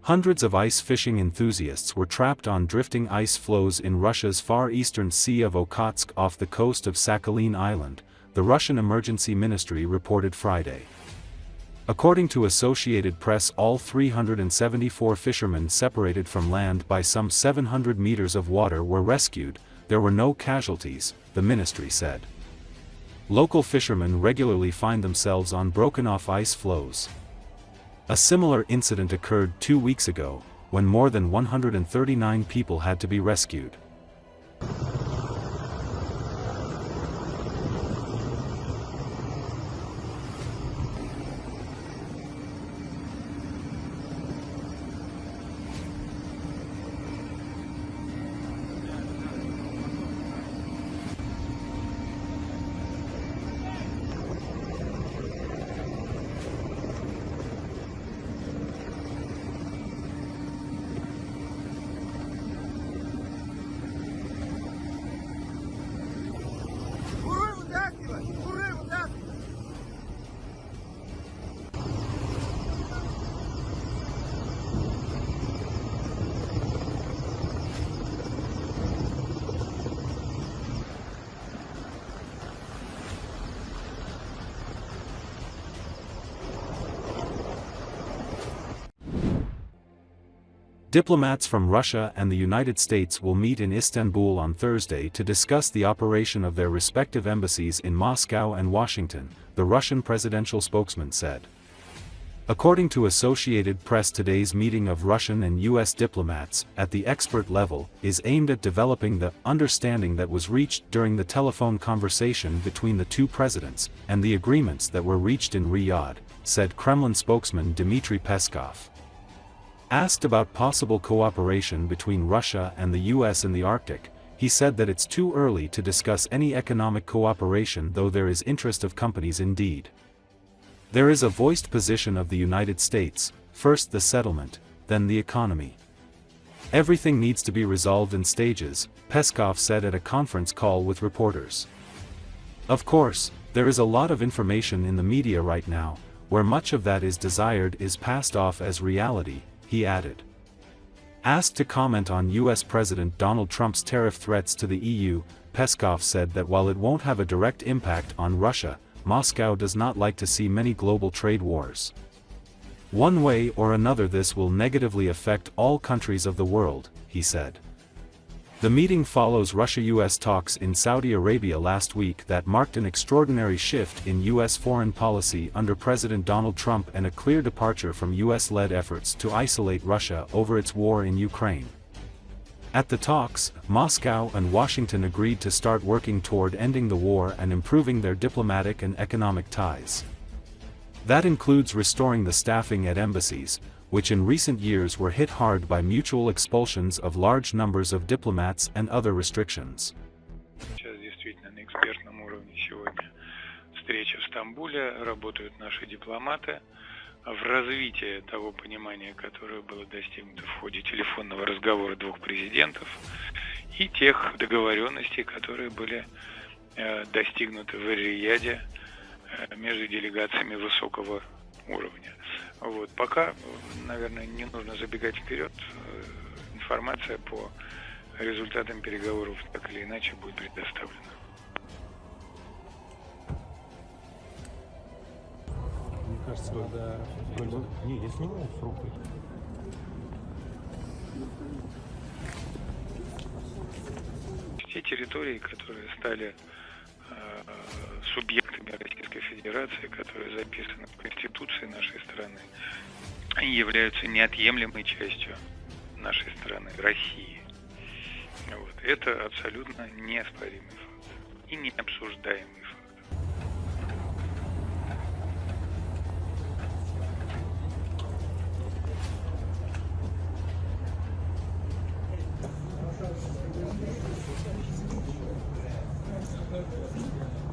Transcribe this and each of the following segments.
Hundreds of ice fishing enthusiasts were trapped on drifting ice floes in Russia's far eastern sea of Okhotsk off the coast of Sakhalin Island, the Russian Emergency Ministry reported Friday. According to Associated Press, all 374 fishermen separated from land by some 700 meters of water were rescued. There were no casualties, the ministry said. Local fishermen regularly find themselves on broken-off ice floes. A similar incident occurred 2 weeks ago, when more than 139 people had to be rescued. Diplomats from Russia and the United States will meet in Istanbul on Thursday to discuss the operation of their respective embassies in Moscow and Washington, the Russian presidential spokesman said. According to Associated Press, today's meeting of Russian and U.S. diplomats at the expert level is aimed at developing the understanding that was reached during the telephone conversation between the two presidents and the agreements that were reached in Riyadh, said Kremlin spokesman Dmitry Peskov. Asked about possible cooperation between Russia and the U.S. in the Arctic, he said that it's too early to discuss any economic cooperation, though there is interest of companies indeed. There is a voiced position of the United States, first the settlement, then the economy. Everything needs to be resolved in stages, Peskov said at a conference call with reporters. Of course, there is a lot of information in the media right now, where much of that is desired is passed off as reality, he added. Asked to comment on U.S. President Donald Trump's tariff threats to the EU, Peskov said that while it won't have a direct impact on Russia, Moscow does not like to see many global trade wars. One way or another this will negatively affect all countries of the world, he said. The meeting follows Russia-US talks in Saudi Arabia last week that marked an extraordinary shift in U.S. foreign policy under President Donald Trump and a clear departure from U.S.-led efforts to isolate Russia over its war in Ukraine. At the talks, Moscow and Washington agreed to start working toward ending the war and improving their diplomatic and economic ties. That includes restoring the staffing at embassies, which in recent years were hit hard by mutual expulsions of large numbers of diplomats and other restrictions. Сейчас действительно на экспертном уровне сегодня встреча в Стамбуле, работают наши дипломаты в развитии того понимания, которое было достигнуто в ходе телефонного разговора двух президентов, и тех договоренностей, которые были достигнуты в Рияде между делегациями высокого уровня. Вот. Пока, наверное, не нужно забегать вперед. Информация по результатам переговоров так или иначе будет предоставлена. Мне кажется, когда... Не, я снимаю с рукой. Те территории, которые стали субъектами Российской Федерации, которые записаны в Конституции нашей страны, они являются неотъемлемой частью нашей страны, России. Вот. Это абсолютно неоспоримый факт и необсуждаемый факт.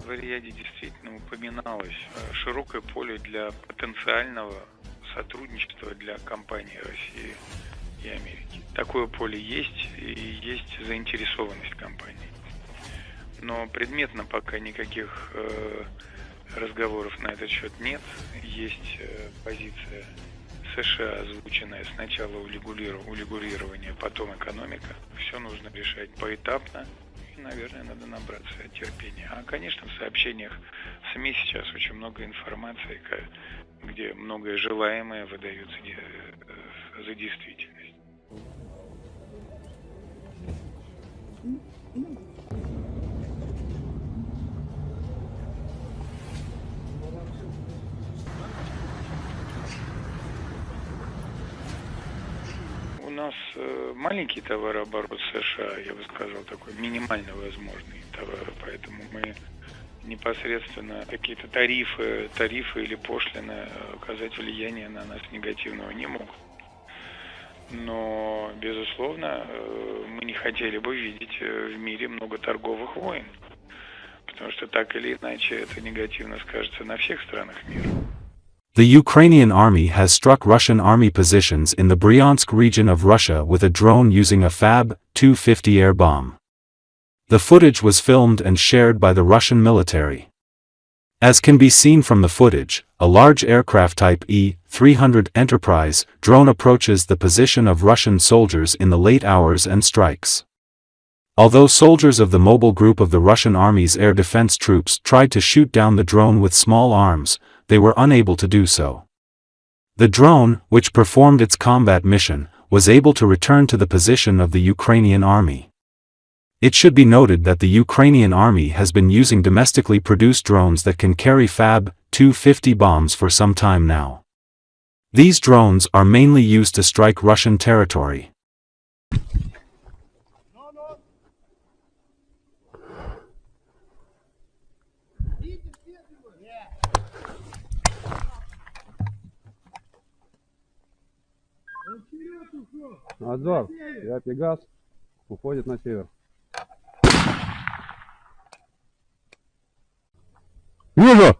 В Рияде действительно упоминалось широкое поле для потенциального сотрудничества для компаний России и Америки. Такое поле есть, и есть заинтересованность компаний. Но предметно пока никаких разговоров на этот счет нет. Есть позиция США озвученная сначала урегулирование, потом экономика. Все нужно решать поэтапно. И, наверное, надо набраться терпения. А, конечно, в сообщениях в СМИ сейчас очень много информации, где многое желаемое выдается за действительность. У нас маленький товарооборот США, я бы сказал, такой минимально возможный товар, поэтому мы непосредственно какие-то тарифы или пошлины оказать влияние на нас негативного не могут. Но, безусловно, мы не хотели бы видеть в мире много торговых войн, потому что так или иначе это негативно скажется на всех странах мира. The Ukrainian army has struck Russian army positions in the Bryansk region of Russia with a drone using a Fab-250 air bomb. The footage was filmed and shared by the Russian military. As can be seen from the footage, a large aircraft type E-300 Enterprise drone approaches the position of Russian soldiers in the late hours and strikes. Although soldiers of the mobile group of the Russian army's air defense troops tried to shoot down the drone with small arms, they were unable to do so. The drone, which performed its combat mission, was able to return to the position of the Ukrainian army. It should be noted that the Ukrainian army has been using domestically produced drones that can carry Fab-250 bombs for some time now. These drones are mainly used to strike Russian territory. Азов, я Пегас, уходит на север. Вижу!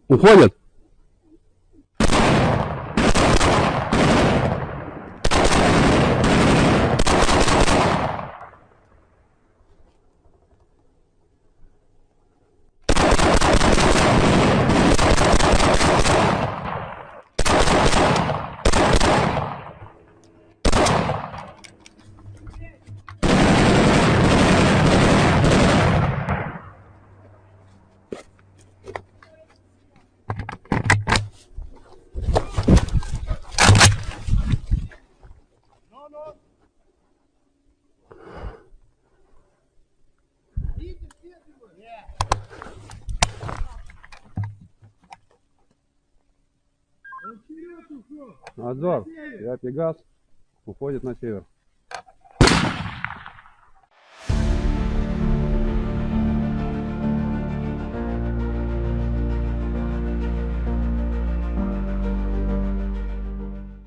Уходит! Азов, я Пегас, уходит на север.